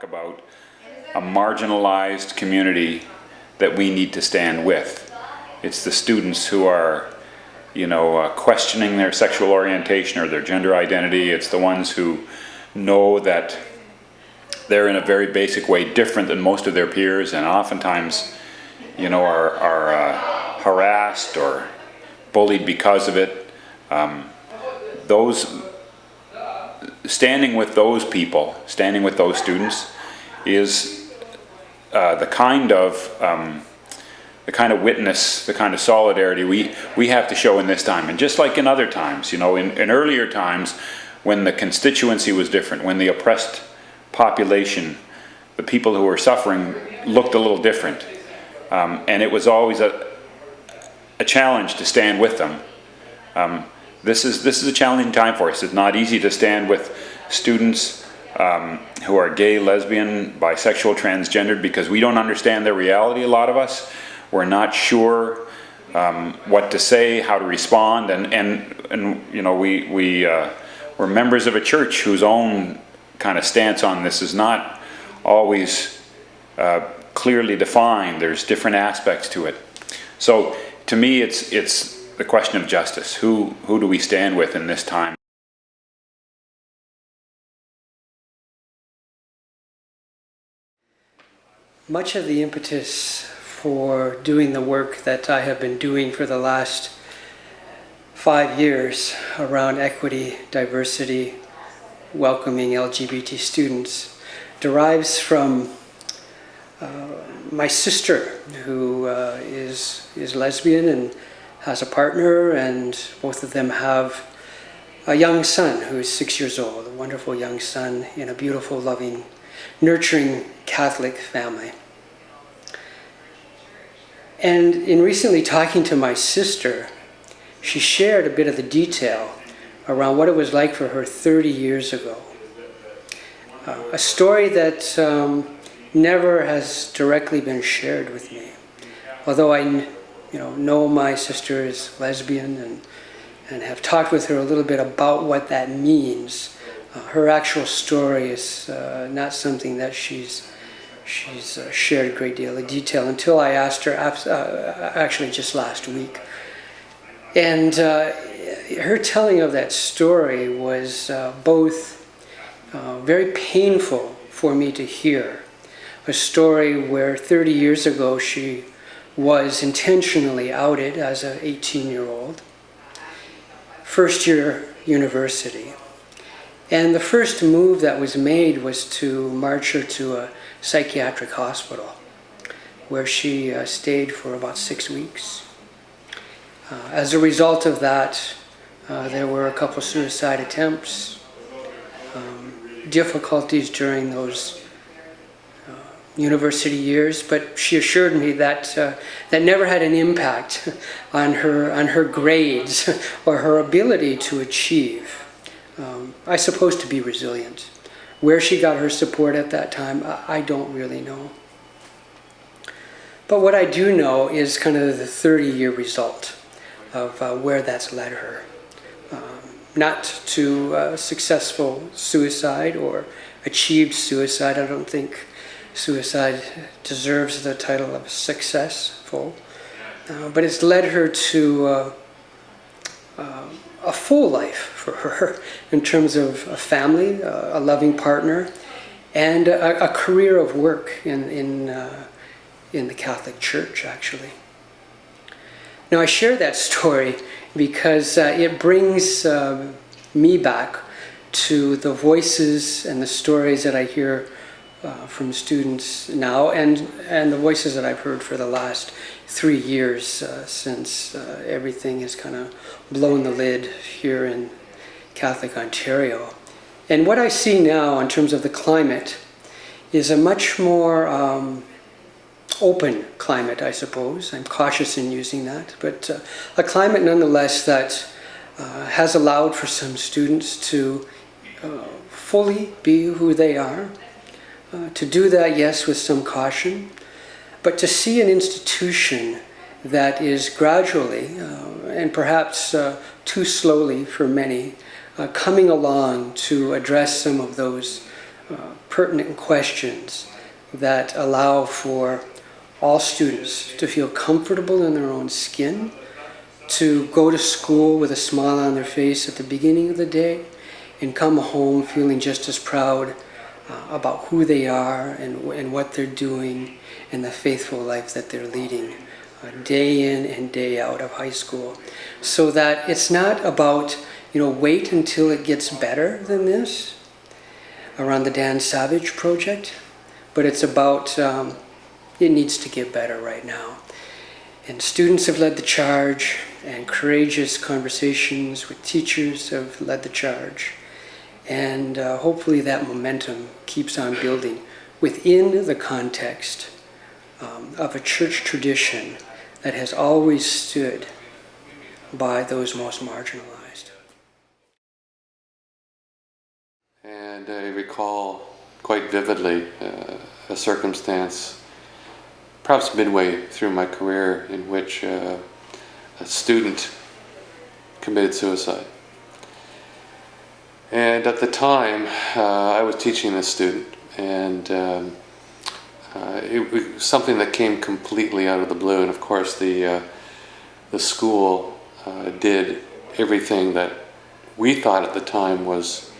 about a marginalized community that we need to stand with. It's the students who are, questioning their sexual orientation or their gender identity. It's the ones who know that they're in a very basic way different than most of their peers, and oftentimes, are harassed or bullied because of it. Standing with those people, standing with those students, is the kind of witness, the kind of solidarity we have to show in this time. And just like in other times, in earlier times when the constituency was different, when the oppressed population, the people who were suffering, looked a little different. And it was always a challenge to stand with them. This is a challenging time for us. It's not easy to stand with students who are gay, lesbian, bisexual, transgendered, because we don't understand their reality, a lot of us. We're not sure what to say, how to respond, and we're members of a church whose own kind of stance on this is not always clearly defined. There's different aspects to it. So to me, it's the question of justice. Who do we stand with in this time? Much of the impetus for doing the work that I have been doing for the last 5 years around equity, diversity, welcoming LGBT students derives from my sister, who is lesbian and has a partner, and both of them have a young son who is 6 years old, a wonderful young son in a beautiful, loving, nurturing Catholic family. And in recently talking to my sister, she shared a bit of the detail around what it was like for her 30 years ago. A story that never has directly been shared with me. Although I know my sister is lesbian and have talked with her a little bit about what that means, her actual story is not something that she's shared a great deal of detail until I asked her, actually just last week. And her telling of that story was both very painful for me to hear. A story where 30 years ago she was intentionally outed as an 18-year-old, first year university. And the first move that was made was to march her to a psychiatric hospital, where she stayed for about 6 weeks. As a result of that, there were a couple suicide attempts, difficulties during those university years, but she assured me that that never had an impact on her grades or her ability to achieve. I suppose to be resilient. Where she got her support at that time, I don't really know. But what I do know is kind of the 30-year result of where that's led her. Not to successful suicide or achieved suicide. I don't think suicide deserves the title of successful. But it's led her to a full life for her in terms of a family, a loving partner, and a career of work in the Catholic Church, actually. Now, I share that story because it brings me back to the voices and the stories that I hear from students now, and the voices that I've heard for the last 3 years since everything has kind of blown the lid here in Catholic Ontario. And what I see now in terms of the climate is a much more open climate, I suppose. I'm cautious in using that, but a climate nonetheless that has allowed for some students to fully be who they are. To do that, yes, with some caution, but to see an institution that is gradually, and perhaps too slowly for many, coming along to address some of those pertinent questions that allow for all students to feel comfortable in their own skin, to go to school with a smile on their face at the beginning of the day, and come home feeling just as proud about who they are and what they're doing and the faithful life that they're leading day in and day out of high school. So that it's not about, wait until it gets better than this around the Dan Savage Project, but it's about it needs to get better right now. And students have led the charge, and courageous conversations with teachers have led the charge. And hopefully that momentum keeps on building within the context of a church tradition that has always stood by those most marginalized. And I recall quite vividly a circumstance, perhaps midway through my career, in which a student committed suicide. And at the time, I was teaching this student, and it was something that came completely out of the blue. And of course, the school did everything that we thought at the time was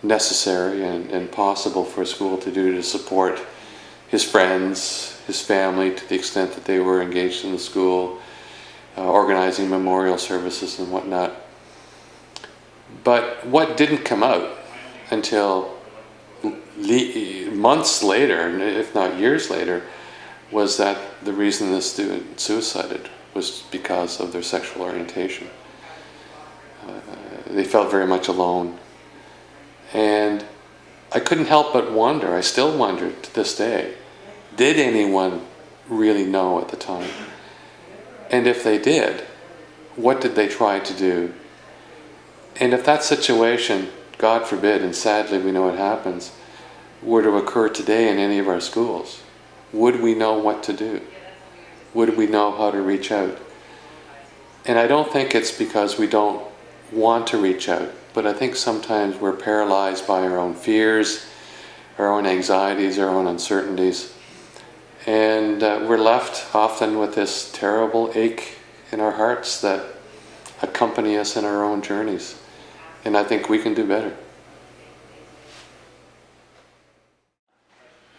necessary and possible for a school to do to support his friends, his family, to the extent that they were engaged in the school, organizing memorial services and whatnot. But what didn't come out until months later, if not years later, was that the reason the student suicided was because of their sexual orientation. They felt very much alone. And I couldn't help but wonder, I still wonder to this day, did anyone really know at the time? And if they did, what did they try to do? And if that situation, God forbid, and sadly we know it happens, were to occur today in any of our schools, would we know what to do? Would we know how to reach out? And I don't think it's because we don't want to reach out, but I think sometimes we're paralyzed by our own fears, our own anxieties, our own uncertainties. And we're left often with this terrible ache in our hearts that accompany us in our own journeys. And I think we can do better.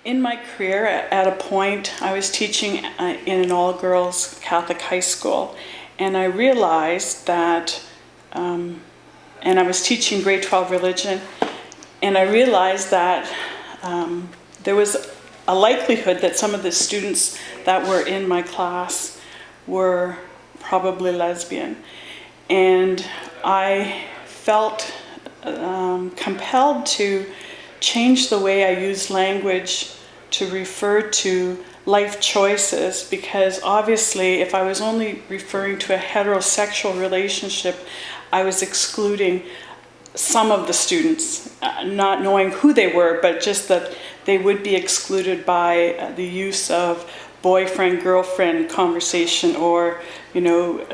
In my career, at a point, I was teaching in an all-girls Catholic high school, and I realized that, and I was teaching grade 12 religion, and I realized that there was a likelihood that some of the students that were in my class were probably lesbian. And I felt compelled to change the way I use language to refer to life choices, because obviously if I was only referring to a heterosexual relationship, I was excluding some of the students, not knowing who they were, but just that they would be excluded by the use of boyfriend-girlfriend conversation, or,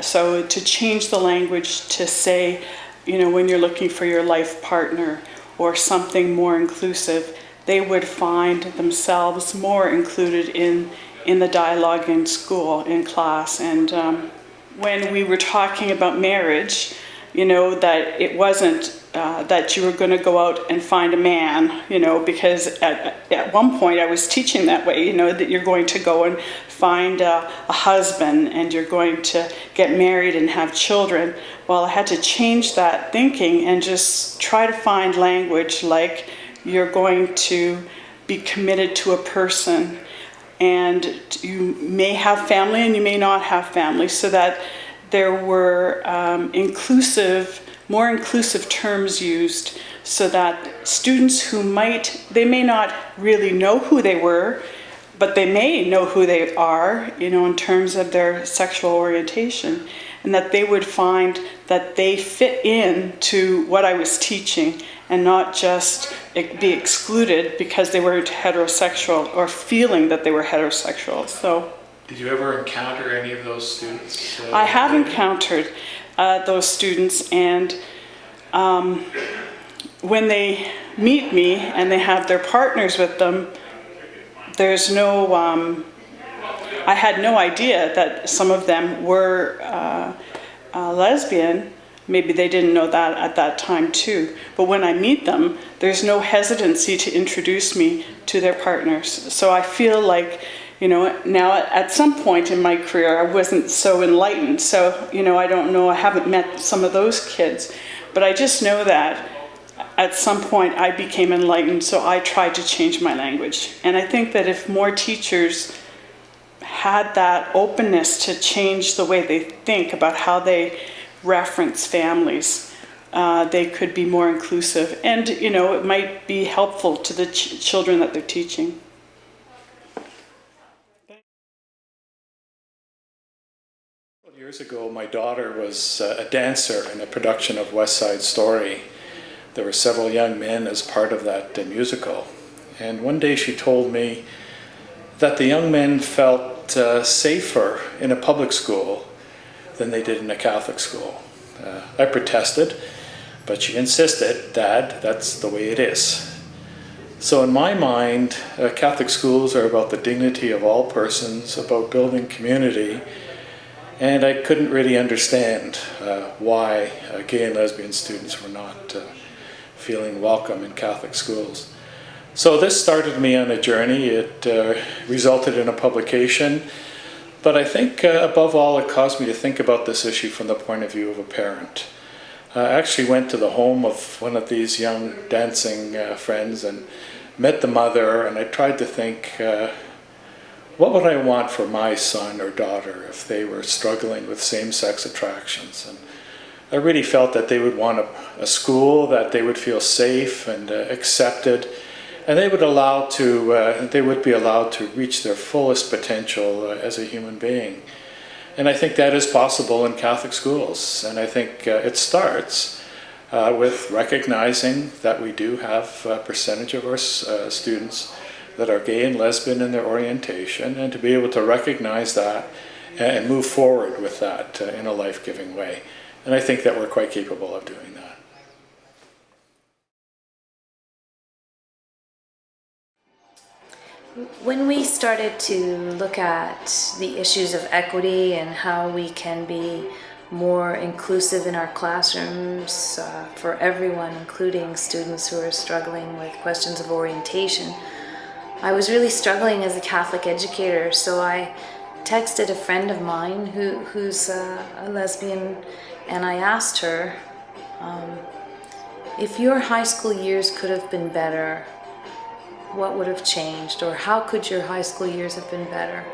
so to change the language to say, when you're looking for your life partner or something more inclusive, they would find themselves more included in the dialogue in school, in class. And when we were talking about marriage, that it wasn't that you were going to go out and find a man, because at one point I was teaching that way, that you're going to go and find a husband and you're going to get married and have children. Well, I had to change that thinking and just try to find language like you're going to be committed to a person, and you may have family and you may not have family, so that there were more inclusive terms used, so that students who they may not really know who they were, but they may know who they are, in terms of their sexual orientation, and that they would find that they fit into what I was teaching and not just be excluded because they were heterosexual or feeling that they were heterosexual. So, did you ever encounter any of those students? I have encountered those students, and when they meet me and they have their partners with them, there's no, I had no idea that some of them were lesbian. Maybe they didn't know that at that time too. But when I meet them, there's no hesitancy to introduce me to their partners. So I feel like, you know, now at some point in my career, I wasn't so enlightened. So, you know, I don't know, I haven't met some of those kids. But I just know that at some point I became enlightened, so I tried to change my language. And I think that if more teachers had that openness to change the way they think about how they reference families, they could be more inclusive. And, you know, it might be helpful to the children that they're teaching. Years ago, my daughter was a dancer in a production of West Side Story. There were several young men as part of that musical. And one day she told me that the young men felt safer in a public school than they did in a Catholic school. I protested, but she insisted, "Dad, that's the way it is." So in my mind, Catholic schools are about the dignity of all persons, about building community, and I couldn't really understand why gay and lesbian students were not feeling welcome in Catholic schools. So this started me on a journey. It resulted in a publication, but I think above all it caused me to think about this issue from the point of view of a parent. I actually went to the home of one of these young dancing friends and met the mother, and I tried to think, what would I want for my son or daughter if they were struggling with same-sex attractions? And I really felt that they would want a school that they would feel safe and accepted, and they would be allowed to reach their fullest potential as a human being. And I think that is possible in Catholic schools. And I think it starts with recognizing that we do have a percentage of our students that are gay and lesbian in their orientation, and to be able to recognize that and move forward with that in a life-giving way. And I think that we're quite capable of doing that. When we started to look at the issues of equity and how we can be more inclusive in our classrooms for everyone, including students who are struggling with questions of orientation, I was really struggling as a Catholic educator, so I texted a friend of mine who's a lesbian, and I asked her, if your high school years could have been better, what would have changed, or how could your high school years have been better?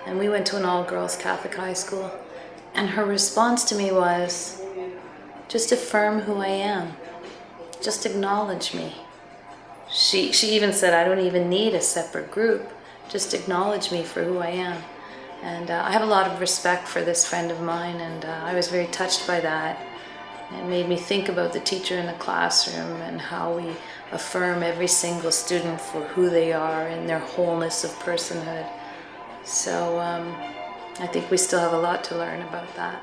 And we went to an all-girls Catholic high school, and her response to me was, just affirm who I am, just acknowledge me. She even said, I don't even need a separate group, just acknowledge me for who I am. And I have a lot of respect for this friend of mine, and I was very touched by that. It made me think about the teacher in the classroom and how we affirm every single student for who they are and their wholeness of personhood. So I think we still have a lot to learn about that.